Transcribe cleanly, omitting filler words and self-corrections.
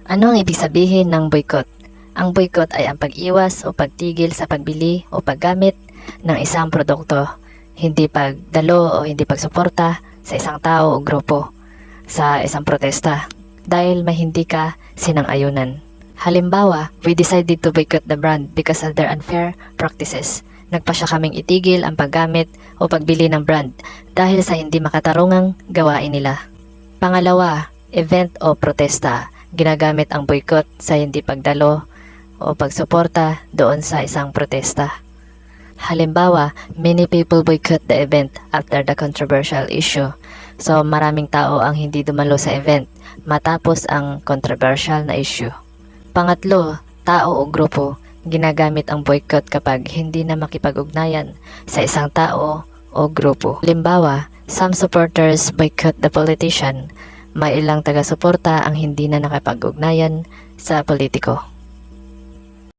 Ano ang ibig sabihin ng boycott? Ang boycott ay ang pag-iwas o pagtigil sa pagbili o paggamit ng isang produkto, hindi pagdalo o hindi pagsuporta sa isang tao o grupo sa isang protesta dahil may hindi ka sinang-ayunan. Halimbawa, we decided to boycott the brand because of their unfair practices. Nagpasya kaming itigil ang paggamit o pagbili ng brand dahil sa hindi makatarungang gawain nila. Pangalawa, event o protesta. Ginagamit ang boycott sa hindi pagdalo o pagsuporta doon sa isang protesta. Halimbawa, many people boycott the event after the controversial issue. So maraming tao ang hindi dumalo sa event matapos ang controversial na issue. Pangatlo, tao o grupo. Ginagamit ang boycott kapag hindi na makipag-ugnayan sa isang tao o grupo. Halimbawa, some supporters boycott the politician. May ilang taga-suporta ang hindi na nakipag-ugnayan sa politiko.